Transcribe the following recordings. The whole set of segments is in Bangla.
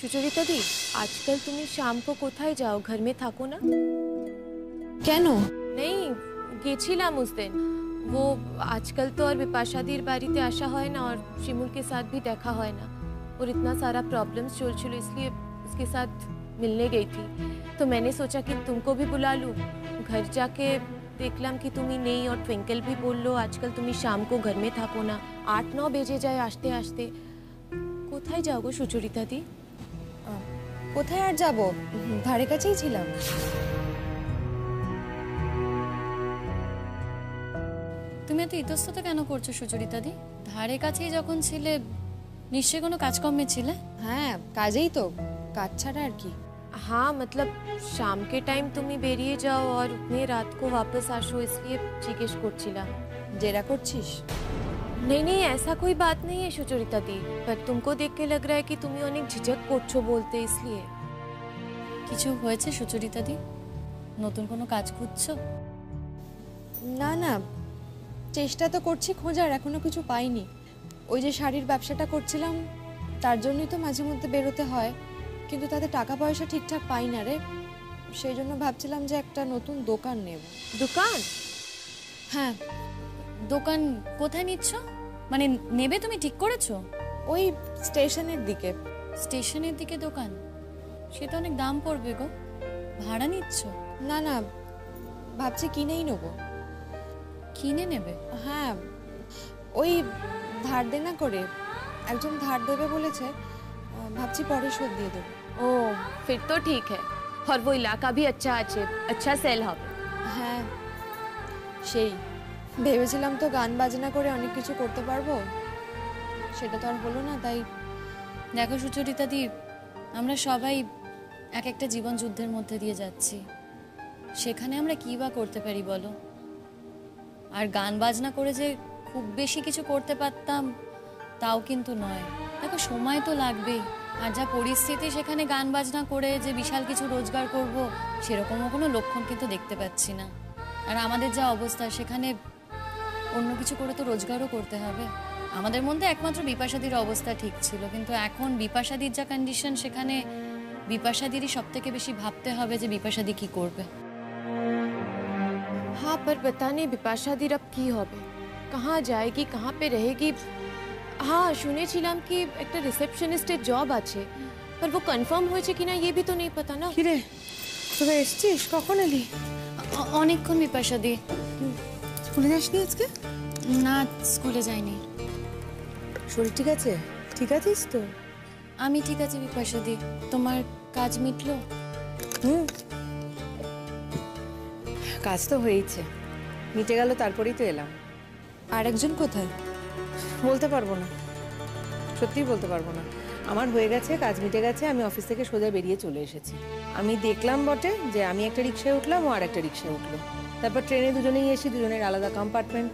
सुचरिता दी, आजकल तुम शाम को कोথায় जाओ? घर में থাকো ना? কেন? नहीं, গেছিলাম उस दिन। वो आजकल तो और विपाशा दीर बाड़ीते आशा হয় ना और शिमुल के साथ भी देखा হয় ना और इतना सारा प्रॉब्लम्स चल इसलिए उसके साथ मिलने गई थी। तो मैंने सोचा कि तुमको भी बुला लूं। घर जाके देखलाम कि तुम ही नहीं और ट्विंकल भी बोल लो आजकल तुम शाम को घर में থাকো ना। 8-9 बेजे जाए आस्ते आस्ते। কোথায় যাও গো সুচরিতা দি? কোথায় আর যাব, ধারে কাছেই ছিলাম। তুমি এত ইতস্তত কেন করছো সুচরিতা দি? ধারে কাছেই যখন ছিলে নিশ্চয়ই কোনো কাজকর্মে ছিলে। হ্যাঁ, কাজেই তো, কাজ ছাড়া আর কি। हाँ मतलब शाम के टाइम तुम ही बेरिए जाओ और उतने रात को वापस आसो इसलिए जिज्ञेस করছিলাম। জেরা করছিস? नहीं नहीं ऐसा कोई बात नहीं है सुचरिता दी, पर तुमको देख के लग रहा है कि तुम अनेक झिझक করছো बोलते इसलिए। কিছু হয়েছে সুচরিতা দি? নতুন কোনো কাজ খুঁজছো? না না, চেষ্টা তো করছি খোঁজার, এখনো কিছু পাইনি। ওই যে শাড়ির ব্যবসাটা করছিলাম তার জন্যই তো মাঝে মধ্যে বেরোতে হয়, কিন্তু তাতে টাকা পয়সা ঠিকঠাক পাই না রে। সেই জন্য ভাবছিলাম যে একটা নতুন দোকান নেব। দোকান? হ্যাঁ। দোকান কোথায় নিচ্ছ? মানে নেবে তুমি ঠিক করেছো? ওই স্টেশনের দিকে। স্টেশনের দিকে দোকান? সে তো অনেক দাম পড়বে গো। ভাড়া নিচ্ছ? না না, ভাবছি কিনেই নেব। কিনে নেবে? হ্যাঁ, ওই ধার দেনা করে একজন ধার দেবে বলেছে, ভাবছি পরে শোধ দিয়ে দেব। ओ फिर तो ठीक है और वो इलाका भी अच्छा আছে, अच्छा সেল হবে। হ্যাঁ, সেই ভেবেছিলাম তো গান বাজনা করে অনেক কিছু করতে পারবো, সেটা তো আর হলো না। তাই দেখো সুচরিতা দি, আমরা সবাই এক একটা জীবন যুদ্ধের মধ্যে দিয়ে যাচ্ছি। সেখানে আমরা কি বা করতে পারি বলো? আর গান বাজনা করে যে খুব বেশি কিছু করতে পারতাম তাও কিন্তু নয়। দেখো সময় তো লাগবেই, আর যা পরিস্থিতি সেখানে গান বাজনা করে যে বিশাল কিছু রোজগার করব সেরকমও কোনো লক্ষণ কিন্তু দেখতে পাচ্ছি না। আর আমাদের যা অবস্থা সেখানে অন্য কিছু করে তো রোজগারও করতে হবে। আমাদের মধ্যে একমাত্র বিপাশাদির অবস্থা ঠিক ছিল, কিন্তু এখন বিপাশাদির যা কন্ডিশন সেখানে বিপাশাদিরই সব থেকে বেশি ভাবতে হবে যে বিপাশাদি কি করবে। हाँ पर पता नहीं বিপাশা দির अब কি হবে, कहाँ जाएगी, कहाँ पे रहेगी। हाँ শুনেছিলাম কি একটা রিসেপশনিস্টের জব আছে, पर वो कंफर्म হয়েছে কিনা ये भी तो नहीं पता ना। কিরে, তোরা এসছিস? কখন এলি? অনেকক্ষণ বিপাশাদি। স্কুলে যাসনি আজকে? না, স্কুলে যাইনি। শরীর ঠিক আছে? ঠিক আছিস তো? আমি ঠিক আছি বিপাশাদি। তোমার কাজ মিটলো? কাজ তো হয়েছে, মিটে গেল, তারপরেই তো এলাম। আর একজন কোথায়? বলতে পারবো না, সত্যিই বলতে পারবো না। আমার হয়ে গেছে, কাজ মিটে গেছে, আমি অফিস থেকে সোজা বেরিয়ে চলে এসেছি। আমি দেখলাম বটে যে আমি একটা রিক্সায় উঠলাম, ও আর একটা রিক্সায় উঠলো। তারপর ট্রেনে দুজনেই এসে দুজনের আলাদা কম্পার্টমেন্ট।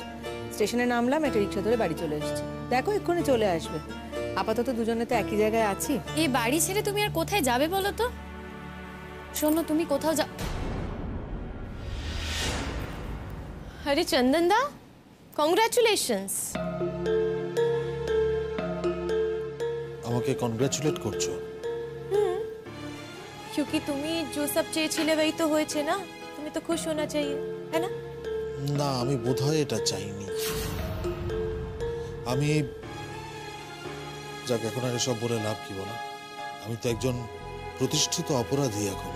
স্টেশনে নামলাম, একটা রিক্সা ধরে বাড়ি চলে এসেছি। দেখো এক্ষুনি চলে আসবে। আপাতত দুজনে তো একই জায়গায় আছি। এই বাড়ি ছেড়ে তুমি আর কোথায় যাবে বলো তো? শোনো, তুমি কোথাও अरे चंदन दा, কংগ্রাচুলেশনস। আমাকে কংগ্রাচুলেট করছো? क्योंकि तुम्ही जो सब চেয়েছিলে वही तो হয়েছে না। তুমি তো খুশ होना चाहिए, है ना? না, আমি বোধহয় এটা চাইনি। আমি যাক, এখন আর এসব বলে লাভ কি বলো? আমি তো একজন প্রতিষ্ঠিত অপরাধী এখন।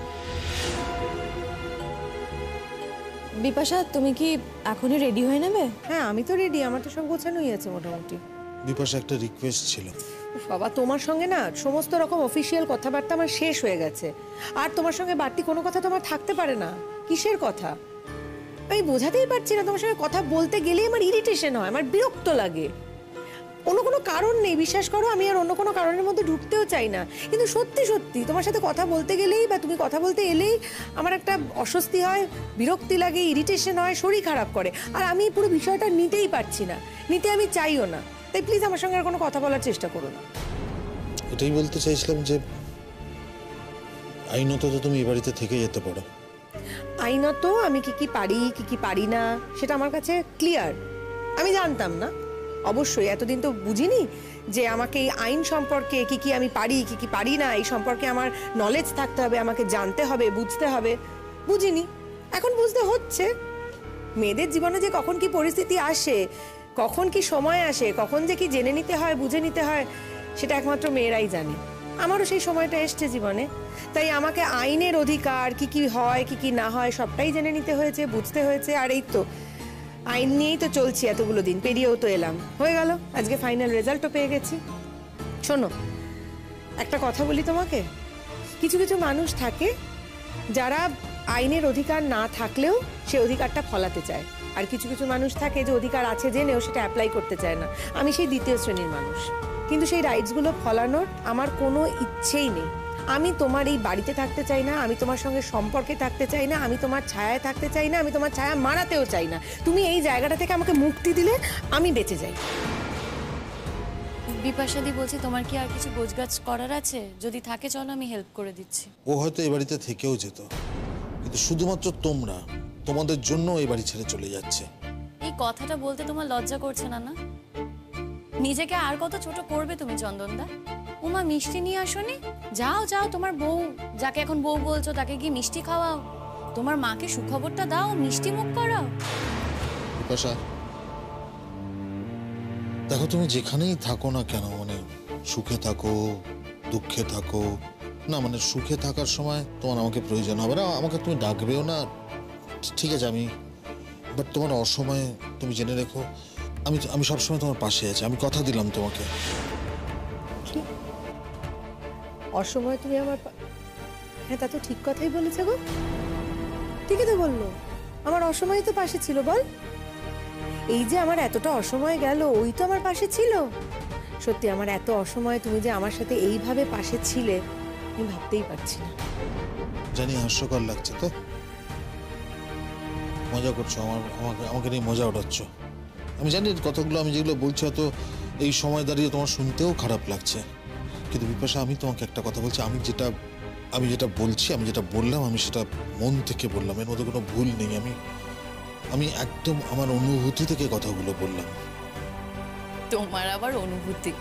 বিপাশা, তুমি কি এখনই রেডি হয়ে নেবে? হ্যাঁ, আমি তো রেডি, আমার তো সব গোছানোই আছে মোটামুটি। বিপাশা, একটা রিকোয়েস্ট ছিল। বাবা, তোমার সঙ্গে না সমস্ত রকম অফিসিয়াল কথাবার্তা আমার শেষ হয়ে গেছে, আর তোমার সঙ্গে বাড়তি কোনো কথা তোমার থাকতে পারে না। কিসের কথা আমি বোঝাতেই পারছি না। তোমার সঙ্গে কথা বলতে গেলেই আমার ইরিটেশন হয়, আমার বিরক্ত লাগে। অন্য কোনো কারণ নেই, বিশ্বাস করো, আমি আর অন্য কোনো কারণের মধ্যে ঢুকতেও চাই না। কিন্তু সত্যি সত্যি তোমার সাথে কথা বলতে গেলেই বা তুমি কথা বলতে এলেই আমার একটা অস্বস্তি হয়, বিরক্তি লাগে, ইরিটেশন হয়, শরীর খারাপ করে। আর আমি পুরো বিষয়টা নিতেই পারছি না, নিতে আমি চাইও না। তাই প্লিজ আমার সঙ্গে আর কোনো কথা বলার চেষ্টা করো না। এটাই বলতে চাইছিলাম যে আইনত তো তুমি এই বাড়িতে থেকে যেতে পারো। আইনত আমি কি পারি কি পারি না সেটা আমার কাছে ক্লিয়ার। আমি জানতাম না, অবশ্যই এতদিন তো বুঝিনি যে আমাকে এই আইন সম্পর্কে কি কি আমি পারি কি কি পারি না এই সম্পর্কে আমার নলেজ থাকতে হবে, আমাকে জানতে হবে, বুঝতে হবে। বুঝিনি, এখন বুঝতে হচ্ছে। মেয়েদের জীবনে যে কখন কি পরিস্থিতি আসে, কখন কি সময় আসে, কখন যে কি জেনে নিতে হয়, বুঝে নিতে হয়, সেটা একমাত্র মেয়েরাই জানে। আমারও সেই সময়টা এসছে জীবনে, তাই আমাকে আইনের অধিকার কি কি হয় কি কি না হয় সবটাই জেনে নিতে হয়েছে, বুঝতে হয়েছে। আর এই তো আইন নিয়েই তো চলছি এতগুলো দিন, পেরিয়েও তো এলাম, হয়ে গেল, আজকে ফাইনাল রেজাল্টও পেয়ে গেছি। শোনো, একটা কথা বলি তোমাকে, কিছু কিছু মানুষ থাকে যারা আইনের অধিকার না থাকলেও সে অধিকারটা ফলাতে চায়, আর কিছু কিছু মানুষ থাকে যে অধিকার আছে জেনেও সেটা অ্যাপ্লাই করতে চায় না। আমি সেই দ্বিতীয় শ্রেণীর মানুষ, কিন্তু সেই রাইটসগুলো ফলানোর আমার কোনো ইচ্ছেই নেই। আমি তোমার এই বাড়িতে থাকতে চাই না, আমি তোমার সঙ্গে সম্পর্কে থাকতে চাই না, আমি তোমার ছায়ায় থাকতে চাই না, আমি তোমার ছায়া মারাতেও চাই না। তুমি এই জায়গাটা থেকে আমাকে মুক্তি দিলে আমি বেঁচে যাই। বিপাশাদি বলছি, তোমার কি আর কিছু গোছগাছ করার আছে? যদি থাকে চলো, আমি হেল্প করে দিচ্ছি। ও হয়তো এই বাড়িতে থেকেও যেত, কিন্তু শুধুমাত্র তোমরা, তোমাদের জন্য এই বাড়ি ছেড়ে চলে যাচ্ছে। এই কথাটা বলতে তোমার লজ্জা করছে না? না, নিজেকে আর কত ছোট করবে তুমি চন্দনদা? উমা মিষ্টি নিয়ে আসোনি? যাও যাও, তোমার বউ, যাকে এখন বউ বলছো, তাকে গিয়ে মিষ্টি খাওয়াও, তোমার মাকে সুখবরটা দাও, মিষ্টি মুখ করাও। বিপাশা, দেখো তুমি যেখানেই থাকো না কেন, মানে সুখে থাকো দুঃখে থাকো না, মানে সুখে থাকার সময় তোমার আমাকে প্রয়োজন হবে না, আমাকে তুমি ডাকবেও না, ঠিক আছে, আমি বাট তোমার অসময়ে তুমি জেনে রেখো আমি সবসময় তোমার পাশে আছি, আমি কথা দিলাম তোমাকে। অসময়ে তুমি আমার হ্যাঁ, তা তো ঠিক কথাই বলেছে গো, ঠিকই তো বললো, আমার অসময়ে তো পাশে ছিল। বল, এই যে আমার এতটা অসময় গেল, ওই তো আমার পাশে ছিল। সত্যি আমার এত অসময়ে তুমি যে আমার সাথে এইভাবে পাশে ছিলে আমি ভাবতেই পারছি না। জানি হাস্যকর লাগছে তো, মজা করছো, আমাকে নিয়ে মজা ওঠাচ্ছ। আমি জানি কথাগুলো আমি যেগুলো বলছি হয়তো এই সময় দাঁড়িয়ে তোমার শুনতেও খারাপ লাগছে, কিন্তু বিপাশা আমি তোমাকে একটা কথা বলছি, আমি যেটা বলছি, আমি যেটা বললাম, আমি সেটা মন থেকে বললাম, এর মধ্যে কোনো ভুল নেই। আমি একদম আমার অনুভূতি থেকে কথাগুলো বললাম। তোমার আবার অনুভূতি?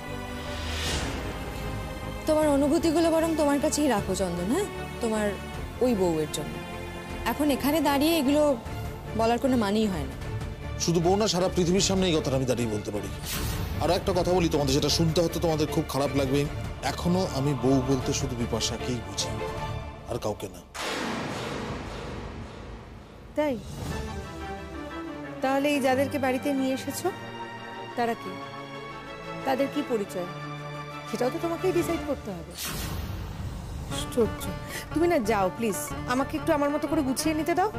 তোমার অনুভূতিগুলো বরং তোমার কাছেই রাখো চন্দন, হ্যাঁ, তোমার ওই বউয়ের জন্য। এখন এখানে দাঁড়িয়ে এগুলো বলার কোনো মানেই হয় না। শুধু বউ না, সারা পৃথিবীর সামনে এই কথাটা আমি দাঁড়িয়ে বলতে পারি। আর একটা কথা বলি তোমাদের, যেটা শুনতে হয়তো তোমাদের খুব খারাপ লাগবে, এখনো আমি বউ বলতে শুধু বিপাশাকেই বুঝি, আর কাউকে না। তাই তাহলে এই যাদেরকে বাড়িতে নিয়ে এসেছো তারা কি, তাদের কি পরিচয়, সেটাও তো তোমাকেই ডিসাইড করতে হবে। আশ্চর্য। তুমি না যাও প্লিজ, আমাকে একটু আমার মতো করে গুছিয়ে নিতে দাও,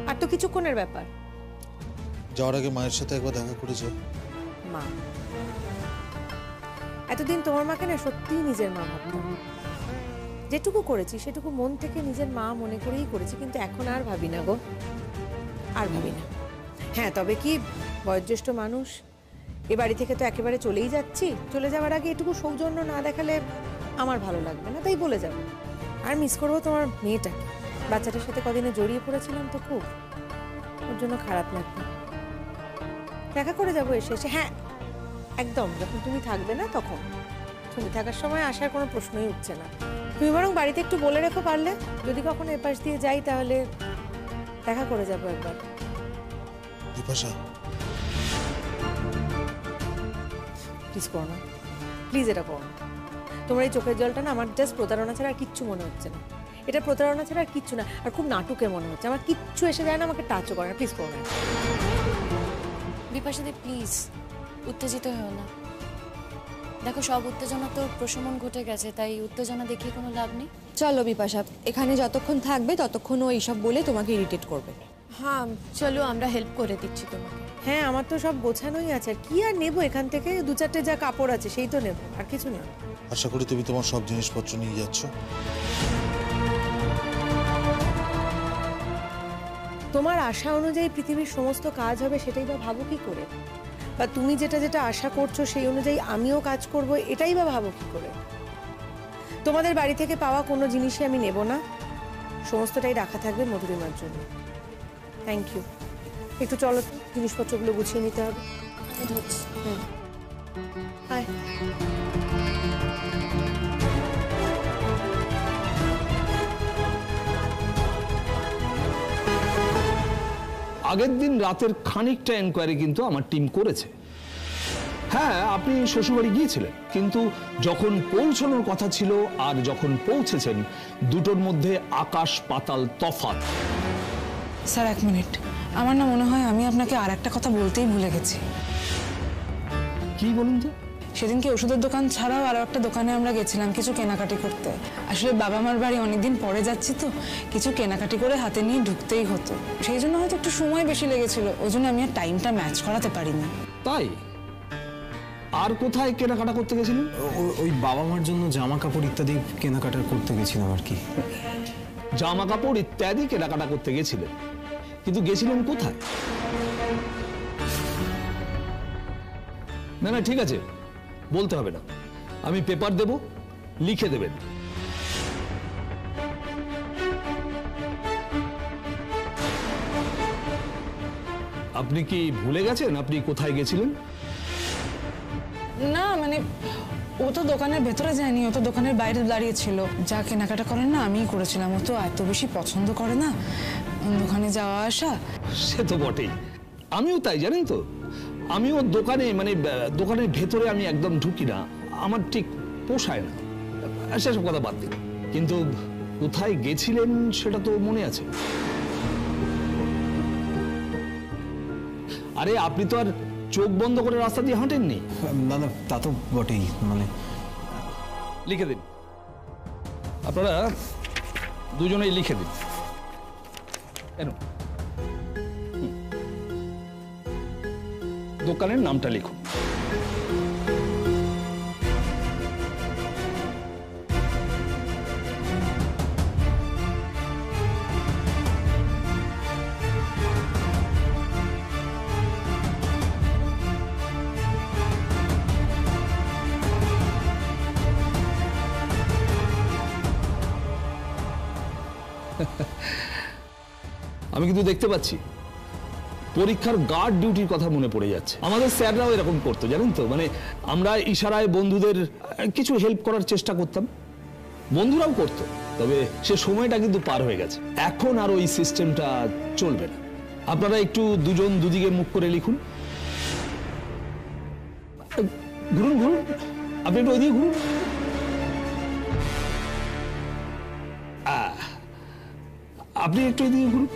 আর তো কিছুক্ষণের ব্যাপার। যাওয়ার আগে মায়ের সাথে একবার দেখা করেছে। মা, এতদিন তোমার মাকে না সত্যিই নিজের মা ভাবতাম, যেটুকু করেছি সেটুকু মন থেকে নিজের মা মনে করেই করেছি, কিন্তু এখন আর ভাবি না গো, আর ভাবি না। হ্যাঁ, তবে কি বয়োজ্যেষ্ঠ মানুষ, এ বাড়ি থেকে তো একেবারে চলেই যাচ্ছি, চলে যাওয়ার আগে এটুকু সৌজন্য না দেখালে আমার ভালো লাগবে না, তাই বলে যাবো। আর মিস করবো তোমার মেয়েটাকে, বাচ্চাটার সাথে কদিনে জড়িয়ে পড়েছিলাম তো খুব, ওর জন্য খারাপ লাগবে। দেখা করে যাবো এসে এসে, হ্যাঁ একদম, যখন তুমি থাকবে না তখন। তুমি থাকার সময় আসার কোনো প্রশ্নই উঠছে না। তুমি বরং বাড়িতে একটু বলে রেখো পারলে, যদি কখনো এপাশ দিয়ে যাই তাহলে দেখা করে যাবো একবার। বিপাশা, প্লিজ করো না, প্লিজ এটা করো না। তোমার এই চোখের জলটা না আমার জাস্ট প্রতারণা ছাড়া আর কিচ্ছু মনে হচ্ছে না, এটা প্রতারণা ছাড়া আর কিচ্ছু না, আর খুব নাটকের মনে হচ্ছে, আমার কিচ্ছু এসে যায় না, আমাকে টাচও করে না, প্লিজ করো না। বিপাশাদি প্লিজ উত্তেজিত হও না, দেখো সব উত্তেজনা তো প্রশমন ঘটে গেছে, তাই উত্তেজনা দেখিয়ে কোনো লাভ নেই। চলো বিপাশা, এখানে যতক্ষণ থাকবে ততক্ষণ ও এইসব বলে তোমাকে ইরিটেট করবে। হ্যাঁ চলো, আমরা হেল্প করে দিচ্ছি তোমাকে। হ্যাঁ, আমার তো সব গোছানোই আছে, আর কি আর নেবো এখান থেকে, দু চারটে যা কাপড় আছে সেই তো নেবো, আর কিছু না। আশা করি তুমি তোমার সব জিনিসপত্র নিয়ে যাচ্ছ। তোমার আশা অনুযায়ী পৃথিবীর সমস্ত কাজ হবে সেটাই বা ভাবো কি করে, বা তুমি যেটা যেটা আশা করছো সেই অনুযায়ী আমিও কাজ করব, এটাই বা ভাবো কি করে। তোমাদের বাড়ি থেকে পাওয়া কোনো জিনিসই আমি নেব না, সমস্তটাই রাখা থাকবে মধুরিমার জন্য। Thank you. একটু চলো, জিনিসপত্রগুলো গুছিয়ে নিতে হবে। আমি ধরছি। হায়। আগের দিন রাতের খানিকটা এনকোয়ারি কিন্তু আমার টিম করেছে। হ্যাঁ, আপনি শ্বশুরবাড়ি গিয়েছিলেন, কিন্তু যখন পৌঁছানোর কথা ছিল আর যখন পৌঁছেছেন দুটোর মধ্যে আকাশ পাতাল তফাৎ। স্যার 1 মিনিট, আমার না মনে হয় আমি আপনাকে আর একটা কথা বলতেই ভুলে গেছি। কি বলুন তো? সেদিনকে ওষুধের দোকান ছাড়াও আরো একটা দোকানে আমরা গেছিলাম কিছু কেনাকাটি করতে। আসলে বাবা মার বাড়ি অনেকদিন পরে যাচ্ছি তো, কিছু কেনাকাটি করে হাতে নিয়ে ঢুকতেই হতো, সেই জন্য হয়তো একটু সময় বেশি লেগেছিল, ওই জন্য আমি আর টাইমটা ম্যাচ করাতে পারিনি। তাই? আর কোথায় কেনাকাটা করতে গেছিলেন? ওই বাবা মার জন্য জামা কাপড় ইত্যাদি কেনাকাটা করতে গেছিলাম আর কি। জামা কাপড় ইত্যাদি কেনাকাটা করতে গেছিলেন, কিন্তু গেছিলেন কোথায়? না না, ঠিক আছে, বলতে হবে না, আমি পেপার দেব, লিখে দেবেন। আপনি কি ভুলে গেছেন আপনি কোথায় গেছিলেন? না মানে ও তো দোকানের ভেতরে যায়নি, ও তো দোকানের বাইরে দাঁড়িয়ে ছিল। যা কেনাকাটা করেন না আমিই করেছিলাম, ও তো এত বেশি পছন্দ করে না দোকানে যাওয়া আসা। সে তো বটেই, আমিও তাই, জানেন তো, আমিও দোকানে মানে দোকানের ভেতরে আমি একদম ঢুকি না, আমার ঠিক পোষায় না। সেসব কথা বাদ দিন, কিন্তু কোথায় গেছিলেন সেটা তো মনে আছে। আরে আপনি তো আর চোখ বন্ধ করে রাস্তা দিয়ে হাঁটেননি। না না, তা তো বটেই, মানে লিখে দিন, আপনারা দুজনেই লিখে দিন। কেন? দোকানের নামটা লিখুন। আমি কিন্তু দেখতে পাচ্ছি পরীক্ষার গার্ড ডিউটির কথা মনে পড়ে যাচ্ছে। আমাদের স্যাররাও এরকম করতো, জানেন তো, মানে আমরা ইশারায় বন্ধুদের কিছু হেল্প করার চেষ্টা করতাম, বন্ধুরাও করতো, তবে সে সময়টা কিন্তু পার হয়ে গেছে। এখন আর ওই সিস্টেমটা চলবে না। আপনারা একটু দুজন দুদিকে মুখ করে লিখুন। ঘুরুন ঘুরুন, আপনি একটু ওইদিকে ঘুরুন। আপনি একটু এদিকে ঘুরুন।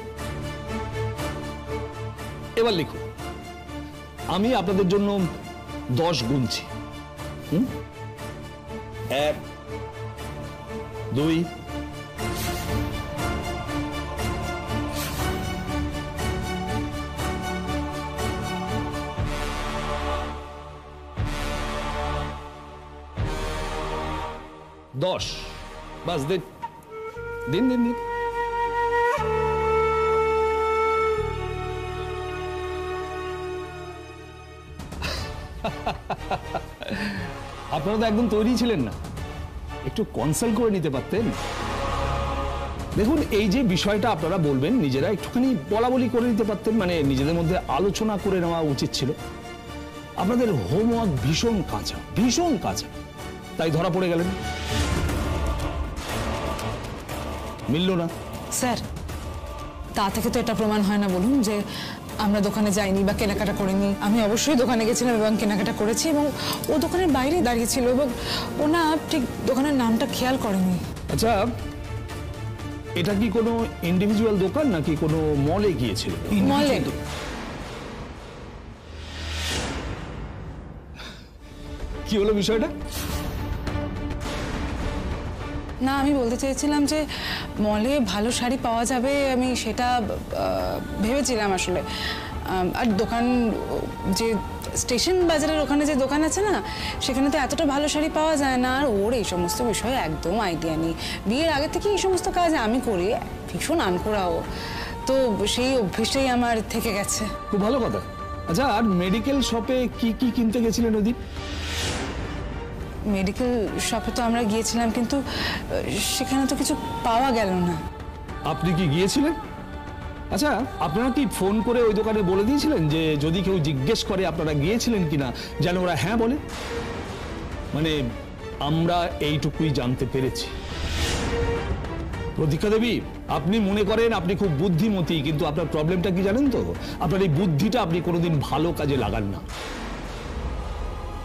এবার লিখুন, আমি আপনাদের জন্য 10 গুনছি। 1 2 10। বাস দিন দিন দিন দিন। আপনারা তো একদম তৈরি ছিলেন না, একটু কনসাল্ট করে নিতে পারতেন। দেখুন, এই যে বিষয়টা আপনারা বলবেন নিজেরা একটুখানি বলা বলি করে নিতে পারতেন, মানে নিজেদের মধ্যে আলোচনা করে নেওয়া উচিত ছিল। আপনাদের হোমওয়ার্ক ভীষণ কাঁচা, ভীষণ কাঁচা, তাই ধরা পড়ে গেলেন। মিলল না। স্যার, তা থেকে তো এটা প্রমাণ হয় না বলুন যে আমরা দোকানে যাইনি বা কেনাকাটা করিনি। আমি অবশ্যই দোকানে গেছিলাম এবং কেনাকাটা করেছি, এবং ও দোকানের বাইরে দাঁড়িয়েছিল এবং ও না ঠিক দোকানের নামটা খেয়াল করেনি। আচ্ছা, এটা কি কোনো ইন্ডিভিজুয়াল দোকান নাকি কোনো মলে গিয়েছিল? মলে। কি হলো বিষয়টা? না, আমি বলতে চেয়েছিলাম যে মলে ভালো শাড়ি পাওয়া যাবে, আমি সেটা ভেবেছিলাম আসলে। আর দোকান যে স্টেশন বাজারের ওখানে যে দোকান আছে না, সেখানে তো এতটা ভালো শাড়ি পাওয়া যায় না। আর ওর এই সমস্ত বিষয়ে একদম আইডিয়া নেই, বিয়ের আগে থেকে এই সমস্ত কাজ আমি করি, ভীষণ আনকোড়াও, তো সেই অভ্যেসটাই আমার থেকে গেছে। খুব ভালো কথা। আচ্ছা, আর মেডিকেল শপে কি কি কিনতে গেছিলেন ওদিন? মেডিকেল শপে তো আমরা গিয়েছিলাম, কিন্তু সেখানে তো কিছু পাওয়া গেল না। আপনি কি গিয়েছিলেন? আচ্ছা, আপনারা কি ফোন করে ওই দোকানে বলে দিয়েছিলেন যে যদি কেউ জিজ্ঞেস করে আপনারা গিয়েছিলেন কিনা যেন ওরা হ্যাঁ বলে? মানে আমরা এইটুকুই জানতে পেরেছি। প্রতীক্ষা দেবী, আপনি মনে করেন আপনি খুব বুদ্ধিমতী, কিন্তু আপনার প্রবলেমটা কি জানেন তো? আপনার এই বুদ্ধিটা আপনি কোনোদিন ভালো কাজে লাগান না।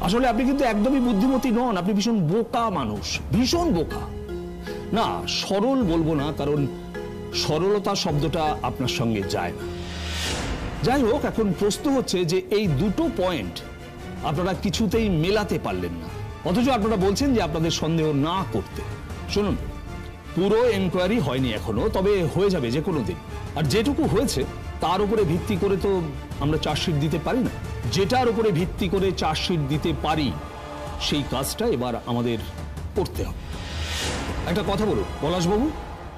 আসলে আপনি কিন্তু একদমই বুদ্ধিমতী নন, আপনি ভীষণ বোকা মানুষ, ভীষণ বোকা। না, সরল বলবো না, কারণ সরলতা শব্দটা আপনার সঙ্গে যায় না। যাই হোক, এখন প্রশ্ন হচ্ছে যে এই দুটো পয়েন্ট আপনারা কিছুতেই মেলাতে পারলেন না, অথচ আপনারা বলছেন যে আপনাদের সন্দেহ না করতে। শুনুন, পুরো এনকোয়ারি হয়নি এখনো, তবে হয়ে যাবে যে কোনো দিন। আর যেটুকু হয়েছে তার উপরে ভিত্তি করে তো আমরা চার্জশিট দিতে পারি না। যেটার উপরে ভিত্তি করে চার্জশিট দিতে পারি সেই কাজটা এবার আমাদের করতে হবে। একটা কথা বলুন পলাশবাবু,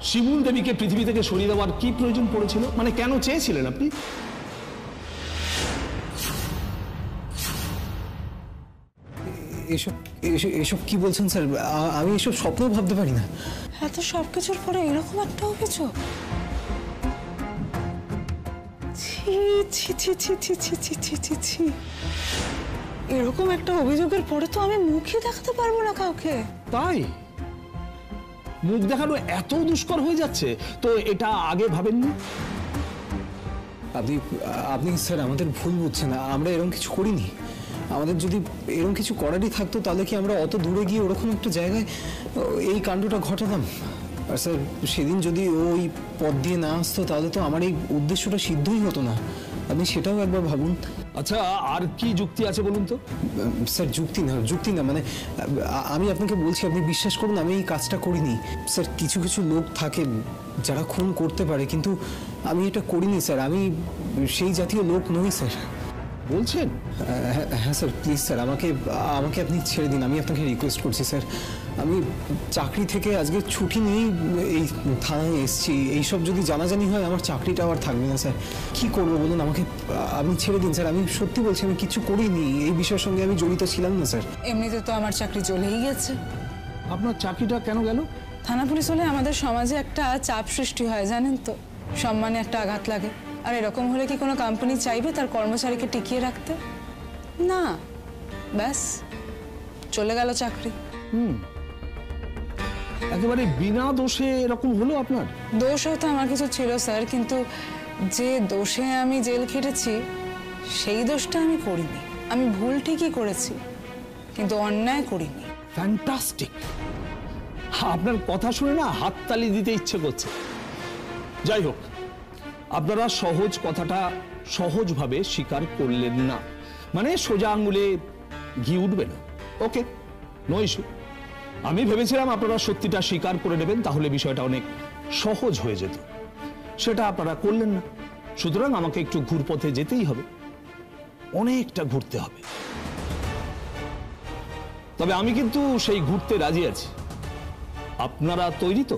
শিমুল দেবীকে পৃথিবী থেকে সরিয়ে দেওয়ার কি প্রয়োজন পড়েছিল? মানে কেন চেয়েছিলেন আপনি? এসব এসব কি বলছেন স্যার? আমি এসব স্বপ্নেও ভাবতে পারি না। এত সব কিছুর পরে এরকম একটা অভিযোগ? ছি ছি ছি ছি ছি ছি ছি ছি ছি ছি, এরকম একটা অভিযোগের পরে তো আমি মুখই দেখাতে পারবো না কাউকে। তাই মুখ দেখানো এত দুষ্কর হয়ে যাচ্ছে তো এটা আগে ভাবেননি? আপনি স্যার আমাদের ভুল বুঝছেন, আমরা এরকম কিছু করিনি। আমাদের যদি এরকম কিছু করারই থাকতো তাহলে কি আমরা অত দূরে গিয়ে ওরকম একটা জায়গায় এই কাণ্ডটা ঘটাতাম? আর স্যার সেদিন যদি ওই পথ দিয়ে না আসতো তাহলে তো আমার এই উদ্দেশ্যটা সিদ্ধই হতো না। আপনি সেটাও একবার ভাবুন। আচ্ছা, আর কি যুক্তি আছে বলুন তো? স্যার যুক্তি না মানে আমি আপনাকে বলছি, আপনি বিশ্বাস করুন আমি এই কাজটা করিনি। স্যার কিছু কিছু লোক থাকে যারা খুন করতে পারে, কিন্তু আমি এটা করিনি স্যার। আমি সেই জাতীয় লোক নই স্যার। বলছেন? হ্যাঁ স্যার, প্লিজ স্যার আমাকে আপনি ছেড়ে দিন, আমি আপনাকে রিকোয়েস্ট করছি স্যার। আমি চাকরি থেকে আজকে ছুটি নিয়েই এই থানায় এসেছি। এইসব যদি জানাজানি হয় আমার চাকরিটা আবার থাকবে না স্যার। কি করবো বলুন, আমাকে আপনি ছেড়ে দিন স্যার। আমি সত্যি বলছি আমি কিছু করিনি, এই বিষয়ের সঙ্গে আমি জড়িত ছিলাম না স্যার। এমনিতে তো আমার চাকরি চলেই গেছে। আপনার চাকরিটা কেন গেল? থানা পুলিশ হলে আমাদের সমাজে একটা চাপ সৃষ্টি হয় জানেন তো, সম্মানে একটা আঘাত লাগে। আর এরকম হলে কি কোনো কোম্পানি চাইবে তার কর্মচারীকে টিকিয়ে রাখতে? না, ব্যাস চলে গেল চাকরি। একেবারে বিনা দোষে এরকম হলো আপনার? দোষ হয়তো আমার কিছু ছিল স্যার, কিন্তু যে দোষে আমি জেল খেটেছি সেই দোষটা আমি করিনি। আমি ভুল ঠিকই করেছি, কিন্তু অন্যায় করিনি। ফ্যান্টাস্টিক! আপনার কথা শুনে না হাততালি দিতে ইচ্ছে করছে। যাই হোক, আপনারা সহজ কথাটা সহজভাবে স্বীকার করলেন না, মানে সোজা আঙ্গুলে ঘি উঠবে না। ওকে, নো ইস্যু। আমি ভেবেছিলাম আপনারা সত্যিটা স্বীকার করে নেবেন, তাহলে বিষয়টা অনেক সহজ হয়ে যেত। সেটা আপনারা করলেন না, সুতরাং আমাকে একটু ঘুরপথে যেতেই হবে, অনেকটা ঘুরতে হবে। তবে আমি কিন্তু সেই ঘুরতে রাজি আছি। আপনারা তৈরি তো?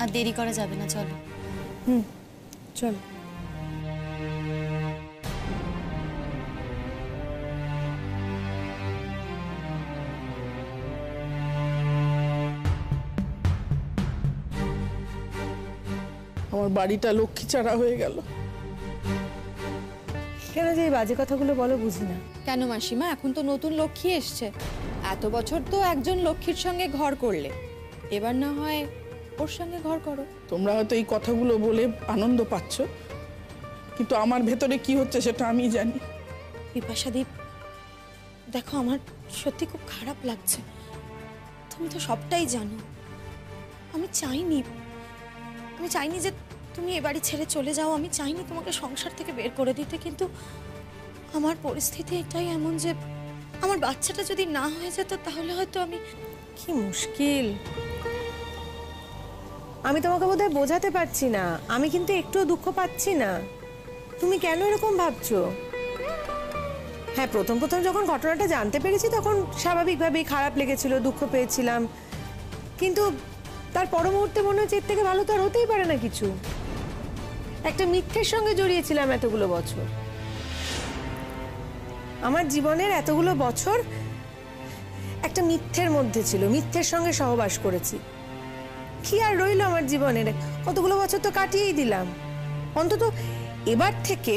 আর দেরি করা যাবে না, চলো। চল। আমার বাড়িটা লক্ষ্মী ছাড়া হয়ে গেল। কেন যে এই বাজে কথাগুলো বলো বুঝি না। কেন মাসিমা, এখন তো নতুন লক্ষ্মী এসছে। এত বছর তো একজন লক্ষ্মীর সঙ্গে ঘর করলে, এবার না হয় ওর সঙ্গে ঘর করো। তোমরা হয়তো এই কথাগুলো বলে আনন্দ পাচ্ছ, কিন্তু আমার ভেতরে কি হচ্ছে সেটা আমি জানি। বিপাশাদীপ, দেখো আমার সত্যি খুব খারাপ লাগছে। তুমি তো সবটাই জানো। আমি চাইনি যে তুমি এ বাড়ি ছেড়ে চলে যাও। আমি চাইনি তোমাকে সংসার থেকে বের করে দিতে, কিন্তু আমার পরিস্থিতি এটাই এমন যে আমার বাচ্চাটা যদি না হয়ে যেত তাহলে হয়তো আমি। কি মুশকিল! আমি তোমাকে বোধহয় বোঝাতে পারছি না। আমি কিন্তু একটুও দুঃখ পাচ্ছি না। তুমি কেন এরকম ভাবছো? হ্যাঁ, প্রথম যখন ঘটনাটা জানতে পেরেছি তখন স্বাভাবিকভাবেই খারাপ লেগেছিল, দুঃখ পেয়েছিলাম, কিন্তু তার পর মুহূর্তে মনে হচ্ছে এর থেকে ভালো তো আর হতেই পারে না কিছু। একটা মিথ্যের সঙ্গে জড়িয়েছিলাম এতগুলো বছর। আমার জীবনের এতগুলো বছর একটা মিথ্যের মধ্যে ছিল, মিথ্যের সঙ্গে সহবাস করেছি। কি আর রইল আমার জীবনের? কতগুলো বছর তো কাটিয়েই দিলাম। অন্তত এবার থেকে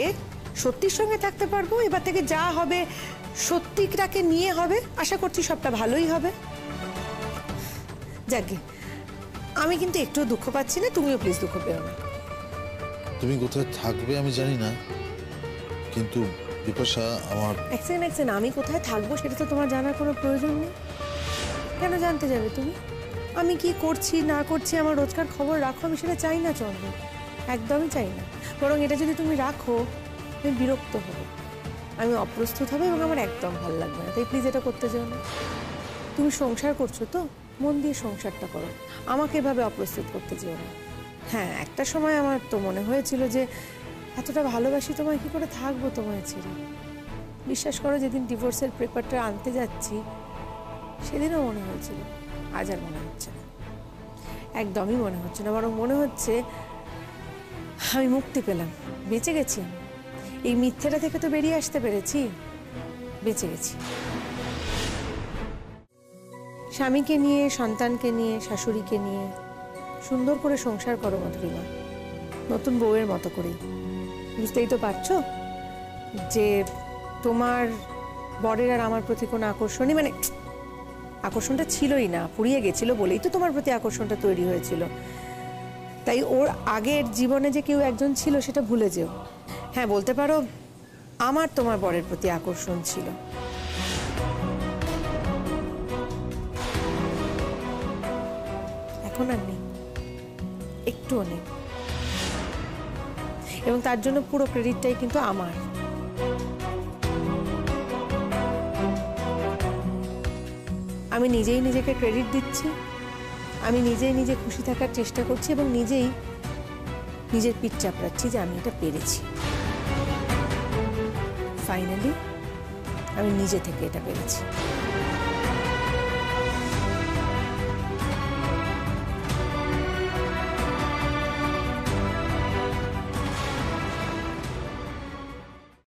সত্যির সঙ্গে থাকতে পারবো। এবার থেকে যা হবে সত্যিটাকে নিয়ে হবে। আশা করছি সবটা ভালোই হবে। যাকে আমি কিন্তু একটু দুঃখ পাচ্ছি না, তুমিও প্লিজ দুঃখ পেও না। তুমি কোথায় থাকবে আমি জানি না, কিন্তু বিপাশা আমার এক সেকেন্ড, আমি কোথায় থাকবো সেটা তো তোমার জানার কোনো প্রয়োজন নেই। কেন জানতে যাবে তুমি? আমি কি করছি না করছি, আমার রোজকার খবর রাখো, আমি সেটা চাই না চন্দ্র, একদমই চাই না। বরং এটা যদি তুমি রাখো আমি বিরক্ত হবো, আমি অপ্রস্তুত হবে এবং আমার একদম ভালো লাগবে না। তাই প্লিজ এটা করতে চাও না। তুমি সংসার করছো তো, মন দিয়ে সংসারটা করো, আমাকে এভাবে অপ্রস্তুত করতে চেও না। হ্যাঁ, একটা সময় আমার তো মনে হয়েছিল যে এতটা ভালোবাসি তোমায়, কি করে থাকবো তোমায় ছেড়ে। বিশ্বাস করো, যেদিন ডিভোর্সের পেপারটা আনতে যাচ্ছি সেদিনও মনে হয়েছিল, আজ আর মনে হচ্ছে না, একদমই মনে হচ্ছে না। বরং মনে হচ্ছে আমি মুক্তি পেলাম, বেঁচে গেছি। আমি এই মিথ্যেটা থেকে তো বেরিয়ে আসতে পেরেছি, বেঁচে গেছি। স্বামীকে নিয়ে, সন্তানকে নিয়ে, শাশুড়িকে নিয়ে সুন্দর করে সংসার করো মধুরিমা, নতুন বউয়ের মতো করেই। বুঝতেই তো পারছো যে তোমার বরের আর আমার প্রতি কোনো আকর্ষণই, মানে আকর্ষণটা ছিলই না, পুড়িয়ে গেছিল বলেই তো তোমার প্রতি আকর্ষণটা তৈরি হয়েছিল। তাই ওর আগের জীবনে যে কেউ একজন ছিল সেটা ভুলে যেও। হ্যাঁ, বলতে পারো আমার তোমার বরের প্রতি আকর্ষণ ছিল। এখন আর নেই, একটুও নেই। এবং তার জন্য পুরো ক্রেডিটটাই কিন্তু আমার। আমি নিজেই নিজেকে ক্রেডিট দিচ্ছি, আমি নিজেই নিজে খুশি থাকার চেষ্টা করছি এবং নিজেই নিজের পিঠ চাপড়াচ্ছি যে আমি এটা পেরেছি। ফাইনালি আমি নিজে থেকে এটা পেরেছি।